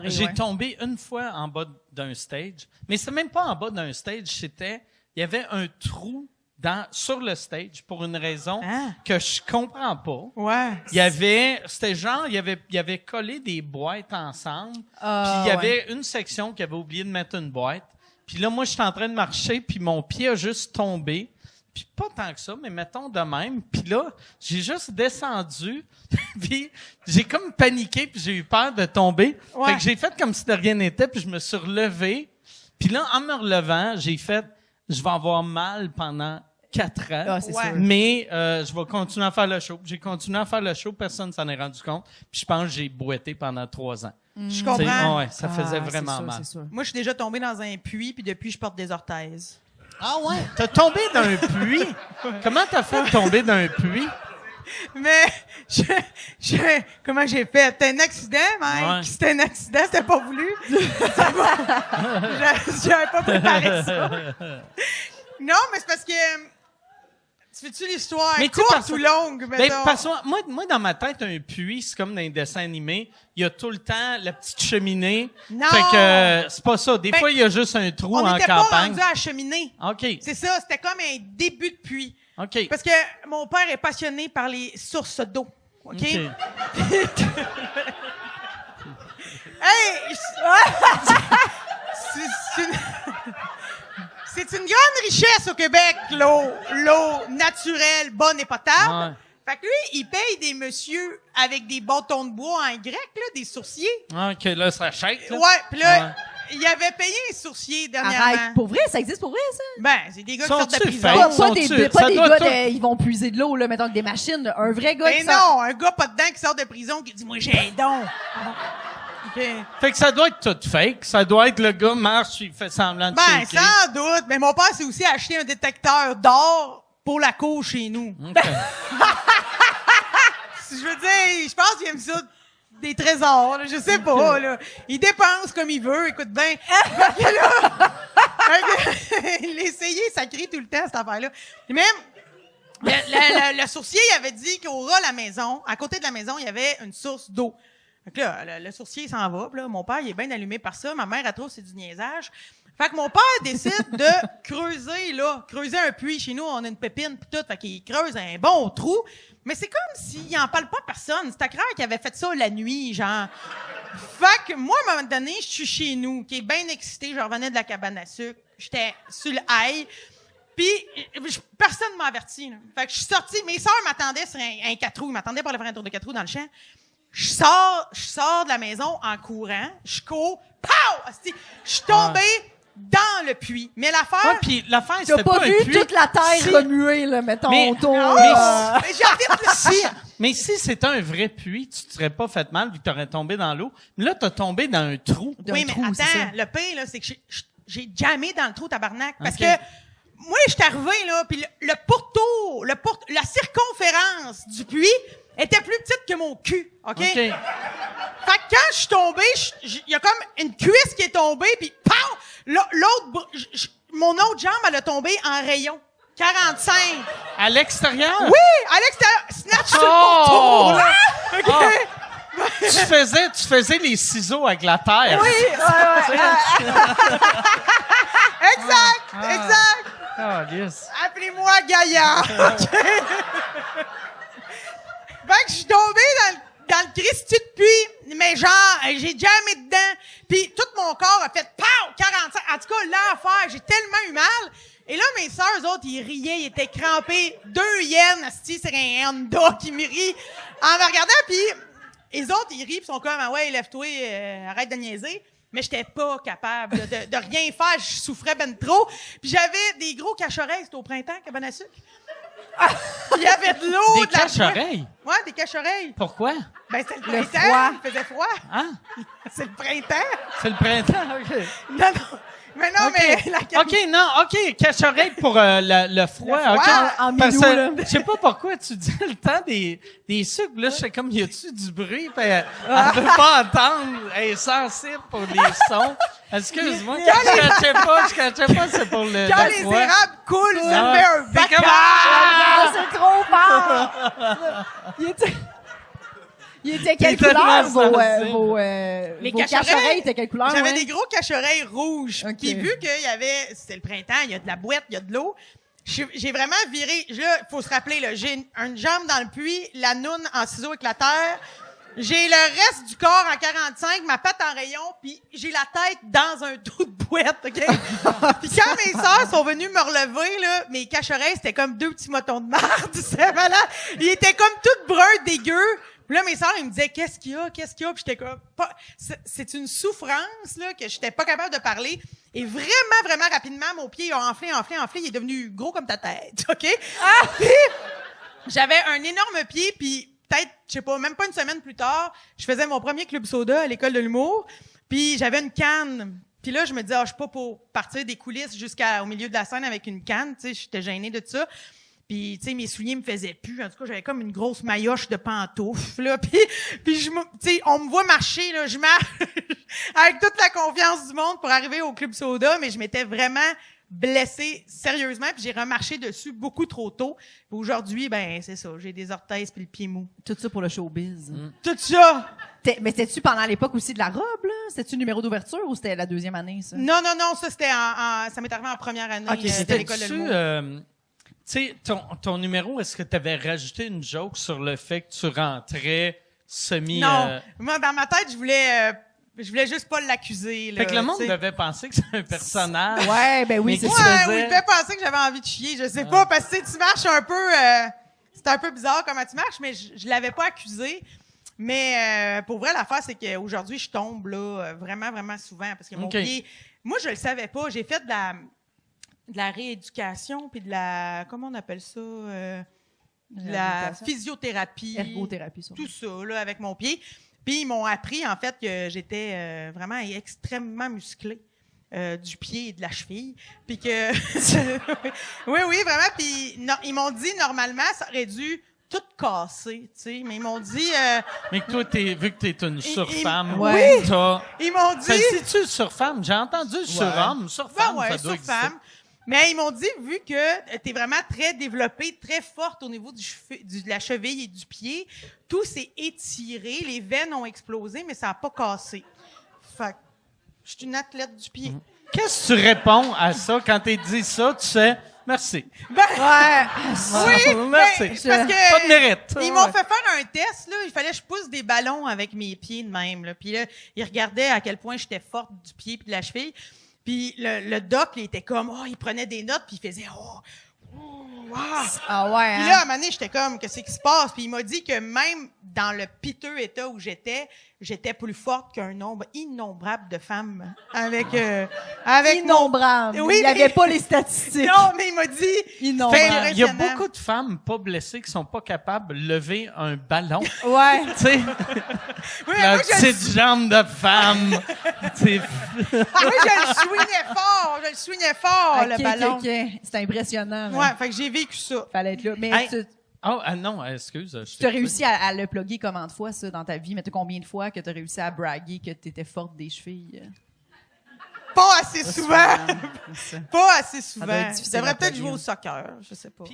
j'ai tombé une fois en bas d'un stage. Mais c'est même pas en bas d'un stage, il y avait un trou sur le stage pour une raison que je comprends pas. Ouais. Il avait collé des boîtes ensemble. Puis il y avait une section qui avait oublié de mettre une boîte. Puis là, moi, je suis en train de marcher, puis mon pied a juste tombé. Puis pas tant que ça, mais mettons de même. Puis là, j'ai juste descendu, puis j'ai comme paniqué, puis j'ai eu peur de tomber. Ouais. Fait que j'ai fait comme si de rien n'était, puis je me suis relevé. Puis là, en me relevant, j'ai fait, je vais avoir mal pendant 4 ans. Ah, c'est sûr. Mais je vais continuer à faire le show. J'ai continué à faire le show, personne s'en est rendu compte. Puis je pense que j'ai boité pendant 3 ans. Je comprends. Ouais, ça faisait vraiment c'est sûr, mal. c'est sûr. Moi, je suis déjà tombée dans un puits, puis depuis, je porte des orthèses. Ah ouais? T'as tombé d'un puits? Comment t'as fait de tomber d'un puits? Mais, comment j'ai fait? C'était un accident, Mike. Ouais. C'était un accident, c'était pas voulu. J'avais pas préparé ça. Non, mais c'est parce que... Tu fais-tu l'histoire courte ou longue, mettons? Parce que moi, dans ma tête, un puits, c'est comme dans les dessins animés. Il y a tout le temps la petite cheminée. Non! Fait que c'est pas ça. Des fois, il y a juste un trou on en n'était pas campagne. rendu à la cheminée. OK. C'est ça, c'était comme un début de puits. OK. Parce que mon père est passionné par les sources d'eau. OK? OK. Hey! C'est une grande richesse au Québec, l'eau naturelle, bonne et potable. Ouais. Fait que lui, il paye des messieurs avec des bâtons de bois en grec, là, des sourciers. OK, là, ça shake, là. Ouais, puis là, il avait payé un sourcier dernièrement. Arrête. Pour vrai, ça existe pour vrai, ça? Ben, c'est des gars qui sortent de Sont-tu prison. fakes? Pas Sont-tu- des ça gars, doit tout- ils vont puiser de l'eau, là, mettons, avec des machines. Un vrai gars Mais qui sort... non, un gars pas dedans qui sort de prison qui dit « Moi, j'ai un don. » OK. Fait que ça doit être tout fake. Ça doit être le gars marche, il fait semblant de Ben, shaker. sans doute. Mais mon père s'est aussi acheté un détecteur d'or pour la cour chez nous. OK. Si je veux dire, je pense qu'il aime ça des trésors, là, je sais pas, là. Il dépense comme il veut, écoute bien. Fait que là, il l'a essayé, ça crie tout le temps, cette affaire-là. Mais le sourcier, il avait dit qu'au ras de la maison, à côté de la maison, il y avait une source d'eau. Fait que là, le sourcier, il s'en va. Puis là, mon père, il est bien allumé par ça. Ma mère, elle trouve que c'est du niaisage. Fait que mon père décide de creuser un puits. Chez nous, on a une pépine pis tout. Fait qu'il creuse un bon trou. Mais c'est comme s'il en parle pas à personne. C'était clair qu'il avait fait ça la nuit, genre. Fait que moi, à un moment donné, je suis chez nous, qui est bien excité. Je revenais de la cabane à sucre. J'étais sur le high. Puis personne m'a averti. Là. Fait que je suis sortie. Mes sœurs m'attendaient sur un 4 roues. Ils m'attendaient pour aller faire un tour de 4 roues dans le champ. Je sors de la maison en courant. Je cours. Pow! Asti, je suis tombée dans le puits. Mais l'affaire... Ouais, puis l'affaire, T'as c'était pas pas un vu puits. toute la terre Si- remuer, là, mettons, Mais- autour. Non, Mais j'habite là. Mais si c'était un vrai puits, tu te serais pas fait mal vu que t'aurais tombé dans l'eau. Mais là, t'as tombé dans un trou. Oui, mais trou, c'est ça. attends, le pire, là, c'est que j'ai jammé dans le trou, tabarnak. Parce Ok. que moi, je suis arrivé, là, puis le pourtour, la circonférence du puits était plus petite que mon cul, OK? Fait que quand je suis tombé, il y a comme une cuisse qui est tombée, puis pow! Mon autre jambe, elle a tombé en rayon. 45. À l'extérieur? Oui, à l'extérieur. Snatch sur le Oh! pourtour, là. OK? Tu faisais les ciseaux avec la terre. Oui, exact. Ah, yes. Appelez-moi Gaïa. OK? Fait que je suis tombé dans le Christy de puits, mais genre, j'ai jamais dedans. Puis tout mon corps a fait pow! 45. En tout cas, l'enfer, j'ai tellement eu mal. Et là, mes sœurs, eux autres, ils riaient, ils étaient crampés. 2 yens, asti, c'est un Honda qui me rit en me regardant. Puis les autres, ils rient, puis sont comme, ah ouais, lève-toi, arrête de niaiser. Mais j'étais pas capable de rien faire, je souffrais ben trop. Puis j'avais des gros cache-oreilles, c'était au printemps, cabane à sucre. Il y avait de l'eau, Des de la cache-oreilles? Ouais, des cache-oreilles. Pourquoi? Ben, c'est le Le printemps. froid. Il faisait froid. Hein? C'est le printemps. C'est le printemps? OK. Non. Mais non, mais la OK, cache-oreille pour le froid. Le froid, OK. en Parce minou, que là. je sais pas pourquoi tu dis le temps des sucres. Là, je sais comme, y a-tu du bruit? Puis elle veut pas entendre. Elle est sensible pour les sons. Excuse-moi. Je cachais pas, c'est pour le quand le les froid. érables coulent, ça Ah, me fait un c'est vacarme. comme- Ah, c'est trop fort! Il était- Il était quelle tellement couleur, sensible. vos cache-oreilles cache-oreilles étaient quelle couleur? J'avais ouais? des gros cache-oreilles rouges. Ok. Puis vu qu'il y avait, c'était le printemps, il y a de la boîte, il y a de l'eau. J'ai vraiment viré. Là, faut se rappeler, là, j'ai une jambe dans le puits, la noune en ciseaux éclateurs. J'ai le reste du corps en 45, ma patte en rayon, puis j'ai la tête dans un trou de boîte, OK? Puis quand mes sœurs sont venues me relever, là, mes cache-oreilles, c'était comme 2 petits motons de marde. C'était malade. Ils étaient comme toutes bruns, dégueux. Puis là, mes sœurs, ils me disaient, qu'est-ce qu'il y a? Puis j'étais comme, c'est une souffrance, là, que j'étais pas capable de parler. Et vraiment rapidement, mon pied a enflé. Il est devenu gros comme ta tête, OK? Puis, j'avais un énorme pied, puis peut-être, je sais pas, même pas une semaine plus tard, je faisais mon premier club soda à l'école de l'humour, puis j'avais une canne. Puis là, je me disais, je suis pas pour partir des coulisses jusqu'au milieu de la scène avec une canne, tu sais, j'étais gênée de ça. Puis, tu sais, mes souliers me faisaient plus. En tout cas, j'avais comme une grosse maillotche de pantoufles, là. Puis tu sais, on me voit marcher, là. Je marche avec toute la confiance du monde pour arriver au Club Soda, mais je m'étais vraiment blessée sérieusement, puis j'ai remarché dessus beaucoup trop tôt. Puis aujourd'hui, ben c'est ça, j'ai des orthèses puis le pied mou. Tout ça pour le showbiz. Tout ça! Mais c'était-tu pendant l'époque aussi de la robe, là? C'était-tu numéro d'ouverture ou c'était la deuxième année, ça? Non, ça c'était ça m'est arrivé en première année Ok, de l'école de l'humour. Tu sais, ton numéro, est-ce que tu avais rajouté une joke sur le fait que tu rentrais semi... Non, moi dans ma tête, je voulais juste pas l'accuser. Là, Fait que le monde t'sais. devait penser que c'est un personnage. Ouais, ben oui, Mais c'est qui ça. faisait- Ouais, ou il devait penser que j'avais envie de chier, je sais pas, parce que tu sais, tu marches un peu... c'est un peu bizarre comment tu marches, mais je l'avais pas accusé. Mais pour vrai, l'affaire, c'est qu'aujourd'hui, je tombe là vraiment souvent, parce que mon Ok. pied... Moi, je le savais pas. J'ai fait de la rééducation, puis de la... Comment on appelle ça? De la Réhabilitation. physiothérapie. Ergothérapie, ça. Tout ça, là, avec mon pied. Puis ils m'ont appris, en fait, que j'étais vraiment extrêmement musclée du pied et de la cheville. Puis que... oui, vraiment. Puis ils m'ont dit, normalement, ça aurait dû tout casser, tu sais. Mais ils m'ont dit... Mais que toi, vu que t'es une surfemme, Ouais. ils m'ont dit... Ça c'est-tu surfemme? J'ai entendu surhomme. Surfemme, Ouais, ça doit sur femme. Mais ils m'ont dit, vu que tu es vraiment très développée, très forte au niveau de la cheville et du pied, tout s'est étiré, les veines ont explosé, mais ça n'a pas cassé. Fait que je suis une athlète du pied. Qu'est-ce que tu réponds à ça quand t'es dit ça? Tu sais, merci. Ben, Ouais. oui, Merci. ben, parce que Pas de mérite. ils m'ont fait faire un test, là. Il fallait que je pousse des ballons avec mes pieds de même, là. Puis là, ils regardaient à quel point j'étais forte du pied puis de la cheville. Puis le doc, il était comme, il prenait des notes puis il faisait, wow. Ah ouais, Puis hein? là, à un moment donné, j'étais comme, qu'est-ce qui se passe? Puis il m'a dit que même dans le piteux état où j'étais plus forte qu'un nombre innombrable de femmes avec Innombrable. Oui, Il n'y avait mais- pas les statistiques. Non, mais il m'a dit... Innombrable. Il y a impressionnant. beaucoup de femmes pas blessées qui sont pas capables de lever un ballon. Ouais. Tu sais, Oui, la moi, petite jambe de femme. Tu sais, je le swingais fort, Ok, le ballon. ok. C'est impressionnant. là. Ouais, fait que j'ai vécu ça. Fallait être là. Mais Hey. tu non, excuse. as réussi à le plugger combien de fois, ça, dans ta vie? Mais combien de fois que tu as réussi à braguer que tu étais forte des chevilles? Pas assez souvent. C'est ça. Pas assez souvent. doit être difficile Je devrais à peut-être plugger. jouer au soccer, je sais pas.